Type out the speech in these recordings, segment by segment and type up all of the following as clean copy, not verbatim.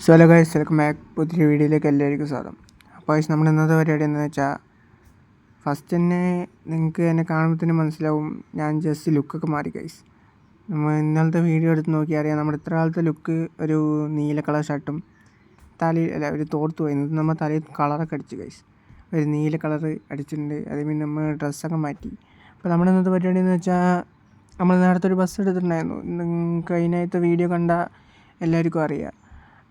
So hello guys, welcome back. പുതിയ വീഡിയോയിലേക്ക് എല്ലാവർക്കും സ്വാഗതം. അപ്പോൾ നമ്മുടെ ഇന്നത്തെ പരിപാടി എന്താണെന്ന് വെച്ചാൽ, ഫസ്റ്റ് തന്നെ നിങ്ങൾക്ക് എന്നെ കാണുമ്പോൾ തന്നെ മനസ്സിലാവും ഞാൻ ജസ്റ്റ് ലുക്കൊക്കെ മാറി ഗൈസ്. നമ്മൾ ഇന്നലത്തെ വീഡിയോ എടുത്ത് നോക്കിയാൽ അറിയാം, നമ്മുടെ ഇത്ര കാലത്തെ ലുക്ക് ഒരു നീല കളർ ഷർട്ടും തലയിൽ ഒരു തോർത്ത് പോയി നമ്മൾ തലയിൽ കളറൊക്കെ അടിച്ച് ഗൈസ്, ഒരു നീല കളർ അടിച്ചിട്ടുണ്ട്. അത് പിന്നെ നമ്മൾ ഡ്രസ്സൊക്കെ മാറ്റി. അപ്പോൾ നമ്മുടെ ഇന്നത്തെ പരിപാടി എന്ന് വെച്ചാൽ, നമ്മൾ നേരത്തെ ഒരു ബസ് എടുത്തിട്ടുണ്ടായിരുന്നു. നിങ്ങൾക്ക് അതിനകത്ത് വീഡിയോ കണ്ട എല്ലാവർക്കും അറിയാം.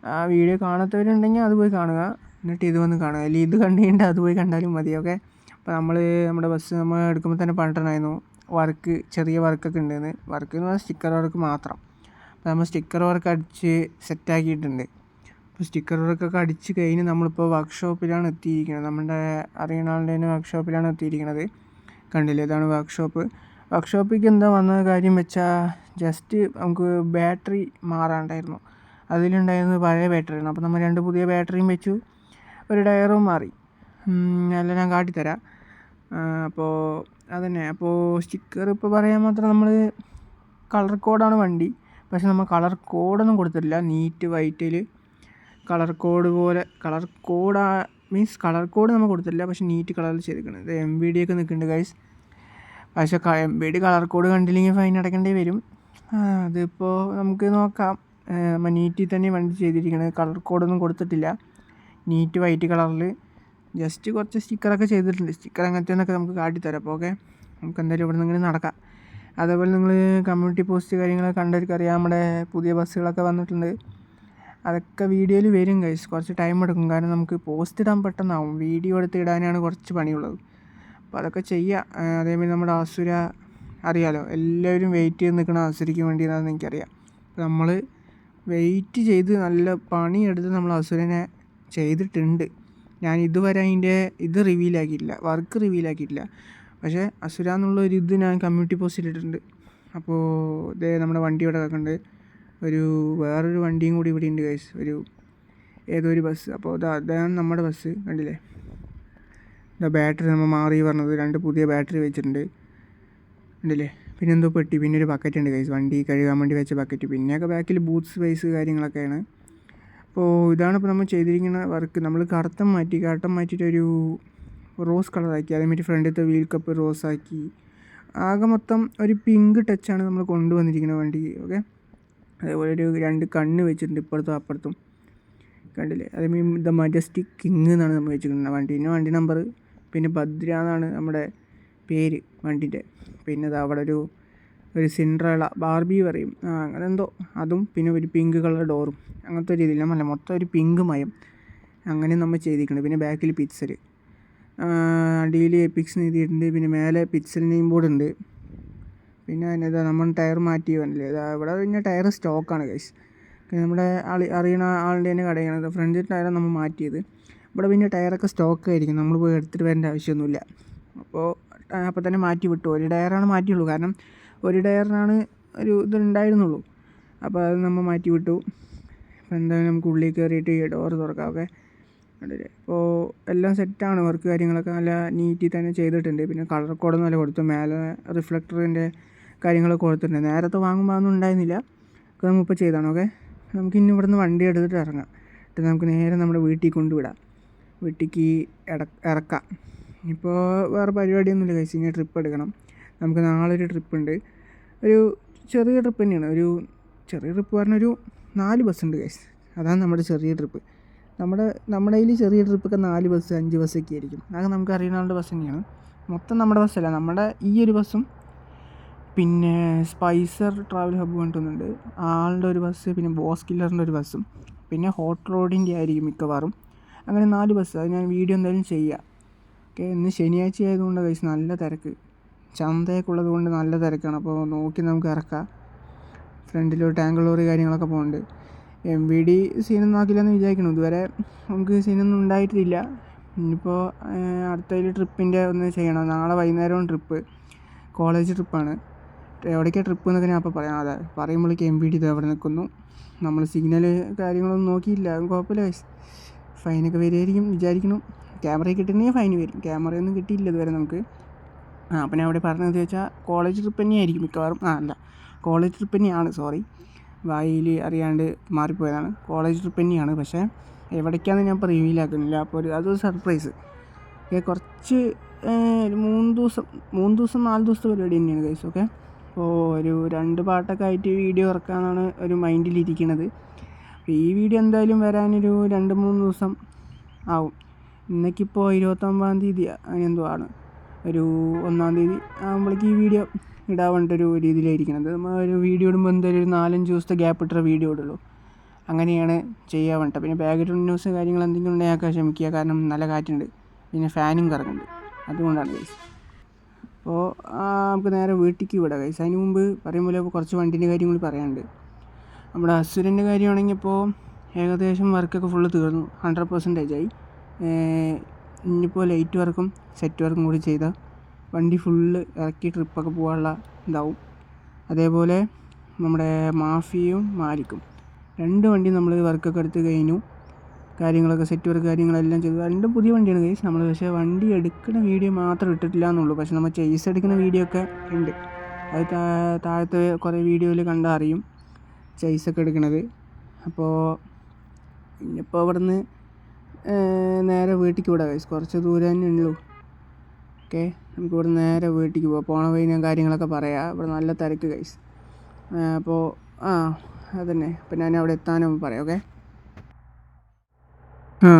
ആ വീഡിയോ കാണാത്തവരുണ്ടെങ്കിൽ അത് പോയി കാണുക, എന്നിട്ട് ഇത് വന്ന് കാണുക. അല്ലെങ്കിൽ ഇത് കണ്ടു കഴിഞ്ഞാൽ അത് പോയി കണ്ടാലും മതി. ഓക്കെ. അപ്പോൾ നമ്മുടെ ബസ് നമ്മൾ എടുക്കുമ്പോൾ തന്നെ പറഞ്ഞിട്ടുണ്ടായിരുന്നു ചെറിയ വർക്കൊക്കെ ഉണ്ടെന്ന്. വർക്ക് എന്ന് പറഞ്ഞാൽ സ്റ്റിക്കർ വർക്ക് മാത്രം. അപ്പോൾ നമ്മൾ സ്റ്റിക്കർ വർക്ക് അടിച്ച് സെറ്റാക്കിയിട്ടുണ്ട്. അപ്പോൾ സ്റ്റിക്കർ വർക്കൊക്കെ അടിച്ച് കഴിഞ്ഞ് നമ്മളിപ്പോൾ വർക്ക്ഷോപ്പിലാണ് എത്തിയിരിക്കുന്നത്. നമ്മുടെ അറിയുന്ന ആളുടെ തന്നെ വർക്ക്ഷോപ്പിലാണ് എത്തിയിരിക്കുന്നത്. കണ്ടില്ലേ, ഇതാണ് വർക്ക്ഷോപ്പിലേക്ക് എന്താ വന്ന കാര്യം വെച്ചാൽ, ജസ്റ്റ് നമുക്ക് ബാറ്ററി മാറാണ്ടായിരുന്നു. അതിലുണ്ടായിരുന്നത് പഴയ ബാറ്ററിയാണ്. അപ്പോൾ നമ്മൾ 2 പുതിയ ബാറ്ററിയും വെച്ചു, ഒരു ടയറും മാറി. എല്ലാം ഞാൻ കാട്ടിത്തരാം. അപ്പോൾ അതന്നെ. അപ്പോൾ സ്റ്റിക്കർ ഇപ്പോൾ പറയാൻ മാത്രം നമ്മൾ കളർ കോഡാണ് വണ്ടി. പക്ഷെ നമ്മൾ കളർ കോഡൊന്നും കൊടുത്തിട്ടില്ല. നീറ്റ് വൈറ്റിൽ കളർ കോഡ് പോലെ കളർ കോഡ് നമ്മൾ കൊടുത്തിട്ടില്ല. പക്ഷെ നീറ്റ് കളറിൽ ചെയ്തിരിക്കുന്നത്. ഇത് MVD ഒക്കെ നിൽക്കുന്നുണ്ട് ഗൈസ്. പക്ഷേ MVD കളർ കോഡ് കണ്ടില്ലെങ്കിൽ ഫൈൻ അടയ്ക്കേണ്ടി വരും. അതിപ്പോൾ നമുക്ക് നോക്കാം. നമ്മൾ നീറ്റിൽ തന്നെ വണ്ടി ചെയ്തിരിക്കുന്നത്. കളർ കോഡൊന്നും കൊടുത്തിട്ടില്ല. നീറ്റ് വൈറ്റ് കളറിൽ ജസ്റ്റ് കുറച്ച് സ്റ്റിക്കറൊക്കെ ചെയ്തിട്ടുണ്ട്. സ്റ്റിക്കർ അങ്ങനത്തേന്നൊക്കെ നമുക്ക് കാട്ടിത്തരാം. അപ്പോൾ ഓക്കെ, നമുക്ക് എന്തായാലും ഇവിടെ നിന്ന് ഇങ്ങനെ നടക്കാം. അതേപോലെ നിങ്ങൾ കമ്മ്യൂണിറ്റി പോസ്റ്റ് കാര്യങ്ങളൊക്കെ കണ്ടവർക്ക് അറിയാം, നമ്മുടെ പുതിയ ബസ്സുകളൊക്കെ വന്നിട്ടുണ്ട്. അതൊക്കെ വീഡിയോയിൽ വരും ഗൈസ്. കുറച്ച് ടൈം എടുക്കും, കാരണം നമുക്ക് പോസ്റ്റ് ഇടാൻ പെട്ടെന്നാവും. വീഡിയോ എടുത്ത് ഇടാനാണ് കുറച്ച് പണിയുള്ളത്. അപ്പോൾ അതൊക്കെ ചെയ്യാം. അതേപോലെ നമ്മുടെ അസുര അറിയാമല്ലോ, എല്ലാവരും വെയിറ്റ് ചെയ്ത് നിൽക്കുന്ന അസുരയ്ക്ക് വേണ്ടിയാണെന്ന് എനിക്കറിയാം. അപ്പോൾ നമ്മൾ വെയിറ്റ് ചെയ്ത് നല്ല പണിയെടുത്ത് നമ്മൾ അസുരനെ ചെയ്തിട്ടുണ്ട്. ഞാൻ ഇതുവരെ ഇത് റിവീലാക്കിയിട്ടില്ല, വർക്ക് റിവീലാക്കിയിട്ടില്ല. പക്ഷേ അസുര എന്നുള്ളൊരു ഇത് ഞാൻ കമ്മ്യൂണിറ്റി പോസ്റ്റിൽ ഇട്ടിട്ടുണ്ട്. അപ്പോൾ ഇതേ നമ്മുടെ വണ്ടി ഇവിടെ കിടക്കുന്നുണ്ട്. വേറൊരു വണ്ടിയും കൂടി ഇവിടെ ഉണ്ട് ഗൈസ്, ഏതോ ഒരു ബസ്. അപ്പോൾ അതാണ് നമ്മുടെ ബസ്. കണ്ടില്ലേ, ബാറ്ററി നമ്മൾ മാറി പറഞ്ഞത് 2 പുതിയ ബാറ്ററി വെച്ചിട്ടുണ്ട്. കണ്ടില്ലേ, പിന്നെ എന്തോ പെട്ടി, പിന്നെ ഒരു ബക്കറ്റ് ഉണ്ട് ഗൈസ്, വണ്ടി കഴുകാൻ വേണ്ടി വെച്ച ബക്കറ്റ്. പിന്നെയൊക്കെ ബാക്കിൽ ബൂത്ത് സ്പേസ് കാര്യങ്ങളൊക്കെയാണ്. അപ്പോൾ ഇതാണ് ഇപ്പോൾ നമ്മൾ ചെയ്തിരിക്കുന്ന വർക്ക്. നമ്മൾ കർട്ടൻ മാറ്റിയിട്ട് ഒരു റോസ് കളറാക്കി. അതേമാതിരി ഫ്രണ്ടിലത്തെ വീൽ കപ്പ് റോസാക്കി. ആകെ മൊത്തം ഒരു പിങ്ക് ടച്ചാണ് നമ്മൾ കൊണ്ടുവന്നിരിക്കുന്നത് വണ്ടിക്ക്. ഓക്കെ. അതേപോലെ 2 കണ്ണ് വെച്ചിട്ടുണ്ട് ഇപ്പുറത്തും അപ്പുറത്തും. കണ്ടില്ലേ, അതേമാതിരി ദ മജസ്റ്റിക് കിങ് എന്നാണ് നമ്മൾ വെച്ചിരിക്കുന്നത് വണ്ടി നമ്പർ. പിന്നെ ഭദ്ര എന്നാണ് നമ്മുടെ പേര് വണ്ടിൻ്റെ. പിന്നെ അത് അവിടെ ഒരു സിൻഡ്രേള ബാർബി പറയും, അങ്ങനെ എന്തോ അതും. പിന്നെ ഒരു പിങ്ക് കളർ ഡോറും. അങ്ങനത്തെ രീതിയിൽ നമ്മളല്ല, മൊത്തം ഒരു പിങ്ക് മയം അങ്ങനെ നമ്മൾ ചെയ്തിരിക്കുന്നത്. പിന്നെ ബാക്കിൽ പിക്സൽ, അടിയിൽ എപ്പിക്സ് എഴുതിയിട്ടുണ്ട്. പിന്നെ മേലെ പിക്സൽ നെയിം ബോർഡ് ഉണ്ട്. പിന്നെ ഇതാ നമ്മൾ ടയർ മാറ്റി വന്നില്ലേ, ഇവിടെ പിന്നെ ടയർ സ്റ്റോക്കാണ് ഗൈസ്. നമ്മുടെ അറിയുന്ന ആളുടെ തന്നെ കടയാണ്. ഫ്രണ്ട് ടയറാണ് നമ്മൾ മാറ്റിയത്. ഇവിടെ പിന്നെ ടയറൊക്കെ സ്റ്റോക്ക് ആയിരിക്കും, നമ്മൾ പോയി എടുത്തിട്ട് വരേണ്ട ആവശ്യമൊന്നുമില്ല. അപ്പോൾ തന്നെ മാറ്റി വിട്ടു. ഒരു ടയറാണ് മാറ്റിയുള്ളൂ, കാരണം ഒരു ടയറിനാണ് ഇതുണ്ടായിരുന്നുള്ളൂ. അപ്പോൾ അത് നമ്മൾ മാറ്റി വിട്ടു. അപ്പോൾ എന്തായാലും നമുക്ക് ഉള്ളിൽ കയറിയിട്ട് ഡോറ് തുറക്കാം. ഓക്കെ. കണ്ടില്ലേ, അപ്പോൾ എല്ലാം സെറ്റാണ്. വർക്ക് കാര്യങ്ങളൊക്കെ നല്ല നീറ്റിൽ തന്നെ ചെയ്തിട്ടുണ്ട്. പിന്നെ കളർ കോഡൊന്നും നല്ല കൊടുത്തു. മേലെ റിഫ്ലക്ടറിൻ്റെ കാര്യങ്ങളൊക്കെ കൊടുത്തിട്ടുണ്ട്. നേരത്തെ വാങ്ങുമ്പോൾ അതൊന്നും ഉണ്ടായിരുന്നില്ല. ഒക്കെ നമ്മളിപ്പോൾ ചെയ്താണ്. ഓക്കെ. നമുക്ക് ഇനി ഇവിടെ നിന്ന് വണ്ടി എടുത്തിട്ട് ഇറങ്ങാം. എന്നിട്ട് നമുക്ക് നേരെ നമ്മുടെ വീട്ടിൽ കൊണ്ടുവിടാം, വീട്ടിലേക്ക് ഇറക്കാം. ഇപ്പോൾ വേറെ പരിപാടിയൊന്നുമില്ല ഗൈസ്. ഇനി ട്രിപ്പ് എടുക്കണം. നമുക്ക് നാളെ ഒരു ട്രിപ്പ് ഉണ്ട്. ഒരു ചെറിയ ട്രിപ്പ് തന്നെയാണ്. ചെറിയ ട്രിപ്പ് പറഞ്ഞൊരു 4 ബസ്സുണ്ട് ഗൈസ്. അതാണ് നമ്മുടെ ചെറിയ ട്രിപ്പ്. നമ്മുടെ കയ്യിൽ ചെറിയ ട്രിപ്പൊക്കെ 4 ബസ് 5 ബസ്സൊക്കെ ആയിരിക്കും. അതൊക്കെ നമുക്ക് അറിയുന്ന ആളുടെ ബസ് തന്നെയാണ്. മൊത്തം നമ്മുടെ ബസ്സല്ല, നമ്മുടെ ഈ ഒരു ബസ്സും പിന്നെ സ്പൈസർ ട്രാവൽ ഹബ്ബ് കൊണ്ടുവന്നുണ്ട് ആളുടെ ഒരു ബസ്. പിന്നെ ബോസ് കില്ലറിൻ്റെ ഒരു ബസ്സും പിന്നെ ഹോട്ട് റോഡിൻ്റെ ആയിരിക്കും മിക്കവാറും. അങ്ങനെ 4 ബസ്. അത് ഞാൻ വീഡിയോ എന്തായാലും ചെയ്യാം. ഓക്കെ. ഇന്ന് ശനിയാഴ്ച ആയതുകൊണ്ട് ഗൈസ് നല്ല തിരക്ക്, ചന്തയൊക്കെ ഉള്ളത് കൊണ്ട് നല്ല തിരക്കാണ്. അപ്പോൾ നോക്കി നമുക്ക് ഇറക്കാം. ഫ്രണ്ടിലൊരു ടാങ്ക് ലോറി കാര്യങ്ങളൊക്കെ പോകുന്നുണ്ട്. MVD സീനൊന്നും ആക്കില്ലെന്ന് വിചാരിക്കണം. ഇതുവരെ നമുക്ക് സീനൊന്നും ഉണ്ടായിട്ടില്ല. ഇനിയിപ്പോൾ അടുത്തതിൽ ട്രിപ്പിൻ്റെ ഒന്ന് ചെയ്യണം. നാളെ വൈകുന്നേരവും ട്രിപ്പ്, കോളേജ് ട്രിപ്പാണ്. എവിടേക്കാണ് ട്രിപ്പ് എന്നൊക്കെ ഞാൻ അപ്പോൾ പറയാം. അതെ, പറയുമ്പോഴേക്ക് MVD ഇത് എവിടെ നിൽക്കുന്നു. നമ്മൾ സിഗ്നൽ കാര്യങ്ങളൊന്നും നോക്കിയില്ല, കുഴപ്പമില്ല ഗൈസ്. ഫൈനൊക്കെ വരുമായിരിക്കും വിചാരിക്കണം. ക്യാമറ കിട്ടുന്നെങ്കിൽ ഫൈൻ വരും. ക്യാമറയൊന്നും കിട്ടിയില്ല ഇതുവരെ നമുക്ക്. അപ്പം ഞാൻ അവിടെ പറഞ്ഞതെന്ന് വെച്ചാൽ കോളേജ് ട്രിപ്പ് തന്നെയായിരിക്കും മിക്കവാറും. കോളേജ് ട്രിപ്പ് തന്നെയാണ്, സോറി. വായിൽ അറിയാണ്ട് മാറിപ്പോയതാണ്. കോളേജ് ട്രിപ്പ് തന്നെയാണ്, പക്ഷേ എവിടേക്കാണെന്ന് ഞാൻ ഇപ്പോൾ റിവീലാക്കുന്നില്ല. അപ്പോൾ അതൊരു സർപ്രൈസ്. കുറച്ച് ഒരു 3 ദിവസം 4 ദിവസത്തെ പരിപാടി തന്നെയാണ് ഗൈസ്. ഓക്കെ, അപ്പോൾ ഒരു 2 പാട്ടൊക്കെ ആയിട്ട് വീഡിയോ ഇറക്കാമെന്നാണ് ഒരു മൈൻഡിലിരിക്കുന്നത്. അപ്പോൾ ഈ വീഡിയോ എന്തായാലും വരാനൊരു 2-3 ദിവസം ആവും. ഇന്നേക്കിപ്പോൾ 29-ാം തീയതി അങ്ങനെ എന്തോ ആണ്. ഒരു 1-ാം തീയതി ആകുമ്പോഴേക്ക് ഈ വീഡിയോ ഇടാൻ വേണ്ടിയിട്ടൊരു രീതിയിലായിരിക്കണത്. നമ്മൾ ഒരു വീഡിയോ ഇടുമ്പോൾ എന്തായാലും ഒരു 4-5 ദിവസത്തെ ഗ്യാപ്പ് ഇട്ടേ വീഡിയോ ഇടുള്ളൂ. അങ്ങനെയാണ് ചെയ്യാൻ വേണ്ടിയിട്ട്. പിന്നെ ബാക്ക്ഗ്രൗണ്ട് ന്യൂസ് കാര്യങ്ങൾ എന്തെങ്കിലും ഉണ്ടെങ്കിൽ ആക്കാൻ ശ്രമിക്കുക. കാരണം നല്ല കാറ്റുണ്ട്, പിന്നെ ഫാനും കറങ്ങുന്നുണ്ട്, അതുകൊണ്ടാണ് ഗൈസ്. അപ്പോൾ നമുക്ക് നേരെ വീട്ടിലേക്ക് വിടാം ഗൈസ്. അതിന് മുമ്പ് പറയുമ്പോൾ കുറച്ച് വണ്ടീൻ്റെ കാര്യം കൂടി പറയാനുണ്ട്. നമ്മുടെ അസുരൻ്റെ കാര്യമാണെങ്കിൽ ഇപ്പോൾ ഏകദേശം വർക്കൊക്കെ ഫുള്ള് തീർന്നു, 100% ആയി. ഇനിയിപ്പോൾ ലൈറ്റ് വർക്കും സെറ്റ് വർക്കും കൂടി ചെയ്താൽ വണ്ടി ഫുള്ള് ഇറക്കി ട്രിപ്പൊക്കെ പോകാനുള്ള ഇതാവും. അതേപോലെ നമ്മുടെ മാഫിയും മാലിക്കും 2 വണ്ടി നമ്മൾ വർക്കൊക്കെ എടുത്ത് കഴിഞ്ഞു. കാര്യങ്ങളൊക്കെ സെറ്റ് വർക്ക് കാര്യങ്ങളെല്ലാം ചെയ്തു. 2 പുതിയ വണ്ടിയാണ് ഗൈസ്. നമ്മൾ പക്ഷേ വണ്ടി എടുക്കുന്ന വീഡിയോ മാത്രം ഇട്ടിട്ടില്ല എന്നുള്ളൂ. പക്ഷേ നമ്മൾ ചേസ് എടുക്കുന്ന വീഡിയോ ഒക്കെ ഉണ്ട്. അത് താഴത്തെ കുറേ വീഡിയോയിൽ കണ്ടാൽ അറിയും ചേസൊക്കെ എടുക്കണത്. അപ്പോൾ ഇനിയിപ്പോൾ അവിടെ നിന്ന് നേരെ വീട്ടിലേക്ക് വിടാം ഗൈസ്. കുറച്ച് ദൂരം തന്നെ ഉള്ളൂ. ഓക്കെ, നമുക്ക് ഇവിടെ നേരെ വീട്ടിലേക്ക് പോകാം. പോണ വഴി ഞാൻ കാര്യങ്ങളൊക്കെ പറയാം. ഇവിടെ നല്ല തിരക്ക് ഗൈസ്. അപ്പോൾ അതന്നെ, അപ്പോൾ ഞാൻ അവിടെ എത്താനും പറയാം. ഓക്കെ,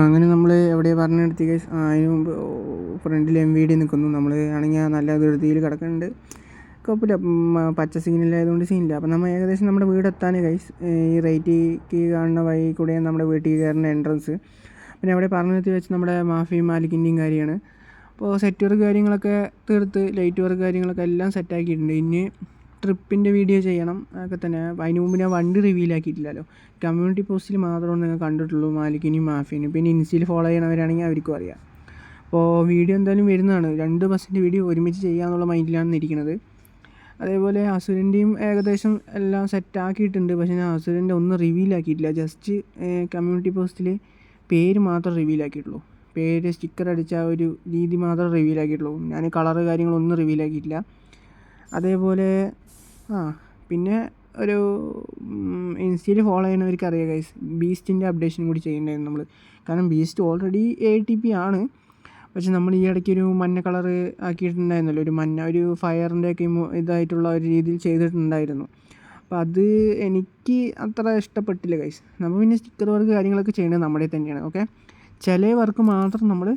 അങ്ങനെ നമ്മൾ എവിടെയാണ് പറഞ്ഞെടുത്തി ഗൈസ്. അതിന് മുമ്പ് ഫ്രണ്ടിൽ MVD നിൽക്കുന്നു. നമ്മൾ ആണെങ്കിൽ നല്ല ധൃതിയിൽ കിടക്കുന്നുണ്ട്. കുഴപ്പമില്ല, പച്ച സിഗ്നലായതുകൊണ്ട് സീനില്ല. അപ്പോൾ നമ്മൾ ഏകദേശം നമ്മുടെ വീടെത്താൻ ഗൈസ്. ഈ റൈറ്റിലേക്ക് കാണുന്ന വഴി കൂടെയാണ് നമ്മുടെ വീട്ടിൽ കയറുന്ന എൻട്രൻസ്. പിന്നെ അവിടെ പറഞ്ഞെടുത്ത് വെച്ച് നമ്മുടെ മാഫിയും മാലിക്കിൻ്റെയും കാര്യമാണ്. അപ്പോൾ സെറ്റ് വർക്ക് കാര്യങ്ങളൊക്കെ തീർത്ത് ലൈറ്റ് വർക്ക് കാര്യങ്ങളൊക്കെ എല്ലാം സെറ്റാക്കിയിട്ടുണ്ട്. ഇനി ട്രിപ്പിൻ്റെ വീഡിയോ ചെയ്യണം, അതൊക്കെ തന്നെ. അതിന് മുമ്പ് ഞാൻ വണ്ടി റിവീലാക്കിയിട്ടില്ലല്ലോ. കമ്മ്യൂണിറ്റി പോസ്റ്റിൽ മാത്രമേ നിങ്ങൾ കണ്ടിട്ടുള്ളൂ മാലിക്കിനെയും മാഫിനെയും. പിന്നെ ഇൻസ്റ്റയിൽ ഫോളോ ചെയ്യണവരാണെങ്കിൽ അവർക്കും അറിയാം. അപ്പോൾ വീഡിയോ എന്തായാലും വരുന്നതാണ്. 2 ബസ്സിൻ്റെ വീഡിയോ ഒരുമിച്ച് ചെയ്യാമെന്നുള്ള മൈൻഡിലാണ് ഇരിക്കുന്നത്. അതേപോലെ അസുരൻ്റെയും ഏകദേശം എല്ലാം സെറ്റാക്കിയിട്ടുണ്ട്. പക്ഷേ ഞാൻ അസുരൻ്റെ ഒന്നും റിവീലാക്കിയിട്ടില്ല. ജസ്റ്റ് കമ്മ്യൂണിറ്റി പോസ്റ്റിൽ പേര് മാത്രം റിവീലാക്കിയിട്ടുള്ളൂ. പേര് സ്റ്റിക്കർ അടിച്ച ഒരു രീതി മാത്രം റിവീലാക്കിയിട്ടുള്ളൂ. ഞാൻ കളറ് കാര്യങ്ങളൊന്നും റിവീലാക്കിയിട്ടില്ല. അതേപോലെ പിന്നെ ഒരു ഇൻസ്റ്റയിൽ ഫോളോ ചെയ്യുന്നവർക്ക് അറിയാം ഗൈസ്, ബീസ്റ്റിൻ്റെ അപ്ഡേഷൻ കൂടി ചെയ്യേണ്ടായിരുന്നു നമ്മൾ. കാരണം ബീസ്റ്റ് ഓൾറെഡി ATP ആണ്. പക്ഷെ നമ്മൾ ഈ ഇടയ്ക്ക് ഒരു മഞ്ഞ കളറ് ആക്കിയിട്ടുണ്ടായിരുന്നല്ലോ, ഒരു ഫയറിൻ്റെ ഒക്കെ ഇതായിട്ടുള്ള ഒരു രീതിയിൽ ചെയ്തിട്ടുണ്ടായിരുന്നു. അപ്പോൾ അത് എനിക്ക് അത്ര ഇഷ്ടപ്പെട്ടില്ല ഗൈസ്. നമ്മൾ പിന്നെ സ്റ്റിക്കർ വർക്ക് കാര്യങ്ങളൊക്കെ ചെയ്യേണ്ടത് നമ്മുടെ തന്നെയാണ്. ഓക്കെ, ചില വർക്ക് മാത്രം നമ്മൾ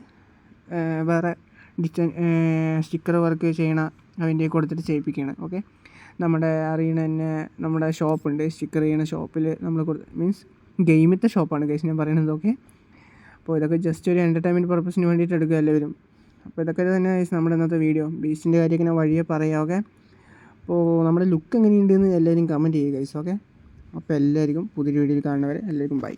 വേറെ സ്റ്റിക്കർ വർക്ക് ചെയ്യണ അതിൻ്റെ കൊടുത്തിട്ട് ചെയ്യിപ്പിക്കുകയാണ്. ഓക്കെ, നമ്മുടെ അറിയണ തന്നെ നമ്മുടെ ഷോപ്പുണ്ട്, സ്റ്റിക്കർ ചെയ്യണ ഷോപ്പിൽ നമ്മൾ മീൻസ് ഗെയിമിലത്തെ ഷോപ്പാണ് ഗൈസ് ഞാൻ പറയുന്നത്. ഓക്കെ, അപ്പോൾ ഇതൊക്കെ ജസ്റ്റ് ഒരു എൻ്റർടൈൻമെൻറ്റ് പർപ്പസിന് വേണ്ടിയിട്ട് എടുക്കുക എല്ലാവരും. അപ്പോൾ ഇതൊക്കെ തന്നെ ഗൈസ് നമ്മുടെ ഇന്നത്തെ വീഡിയോ. ബീസ്റ്റിൻ്റെ കാര്യമൊക്കെ ഞാൻ വഴിയെ പറയാം. ഓക്കെ, അപ്പോൾ നമ്മുടെ ലുക്ക് എങ്ങനെയുണ്ടെന്ന് എല്ലാവരും കമൻറ്റ് ചെയ്യുക ഗൈസ്. ഓക്കെ, അപ്പോൾ എല്ലാവർക്കും പുതിയൊരു വീഡിയോയിൽ കാണുന്നവരെ എല്ലാവർക്കും ബൈ.